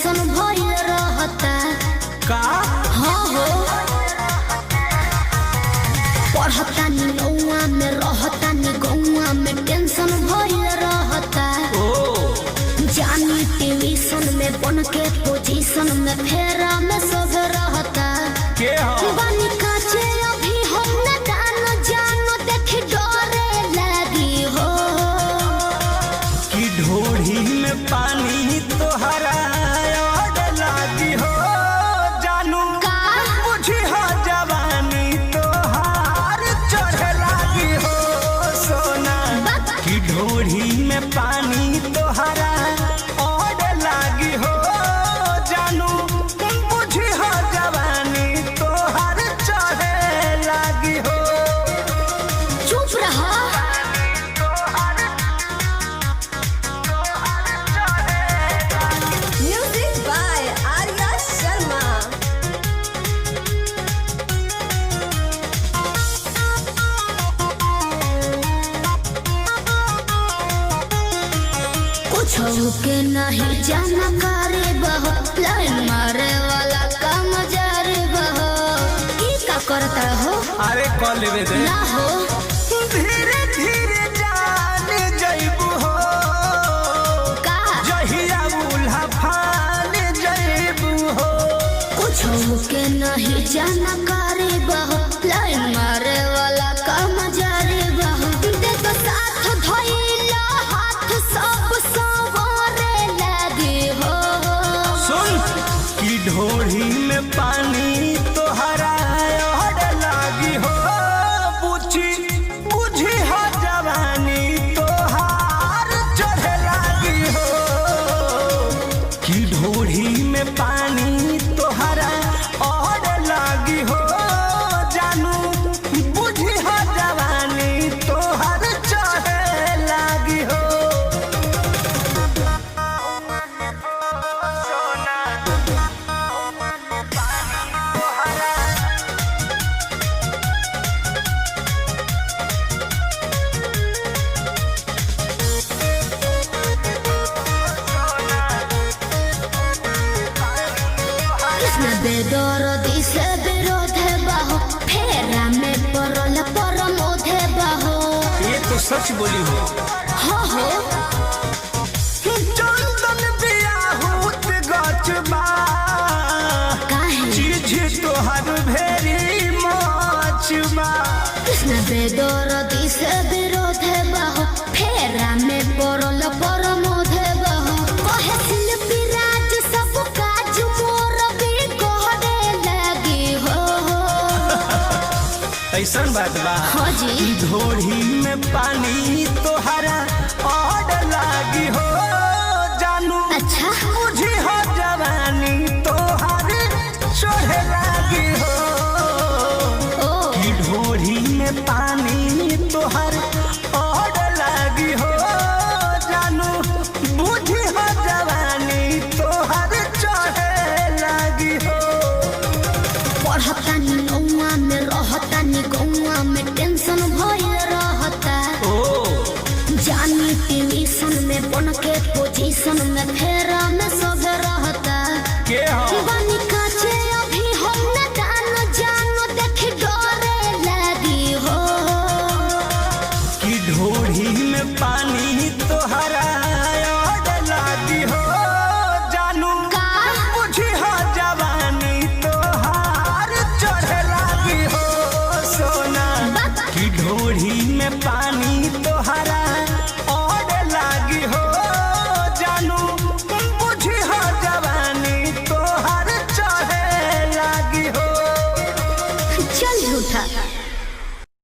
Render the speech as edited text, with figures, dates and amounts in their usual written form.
Tension भइल रहता का हाँ हो पढ़ता नी नौआ में रहता नी गौआ में टेंशन भइल रहता जानी ट्यूशन में बन के पोजीशन में फेरा में सब रहता के हो बानी काचे अभी हम न जानो देख डरे लगी हो कि ढोढ़ी में पानी तोहरा और लागी हो जानू का बुझी हो जवानी तोहार चढ़े लागी हो सोना कि ढोढ़ी में पानी तोहरा और लागी हो जानू बुझी हो जवानी तोहार चढ़े लागी हो चुप रहा Music by Arya Sharma. कुछ के नहीं जानकारी बहो लाइन मारे वाला काम जारी बहो की का करता हो अरे कॉल लेवे दे ना हो धीरे धीरे जान जइबू हो का जहिया उल्हा फान जइबू हो कुछ के नहीं जानकारी बहो लाइन मारे वाला काम जारी बहो देखो साथ धइला हाथ सब सवारे लगे हो सुन कि ढोढ़ी में पानी तोहरा और लागी हो बुझी हो जवानी तोहार चढ़े लागी हो कि ढोढ़ी में पानी तोहरा और लागी हो जानू बुझी हो जवानी तोहार चढ़े लागी हो सोना कृष्ण बेदरदी से विरोध बहो फेरा में परल परमोधे बहो ये तो सच बोली हो हो चंदन बियाहूत गचबा काहे चीज तोहर भेरी मचबा कृष्ण बेदरदी से विरोध बहो फेरा में परल परमोधे बहो कहे शिल्पी राज सब काज मोर भी कहने लगी हो ऐसन बात बा हाँ जी ढोढ़ी में पानी तोहरा और लागी हो जानू अच्छा बुझी हो जवानी तोहर चढ़े लागी हो ओ कि ढोढ़ी में पानी तोहर और लागी हो जानू बुझी हो जवानी तोहर चढ़े लागी हो पढ़ता नी नौआ में रहता नी गौआ में टेंशन भइल रहता जानी ट्यूशन में बन के पोजीशन में फेरा में सब रहता के हो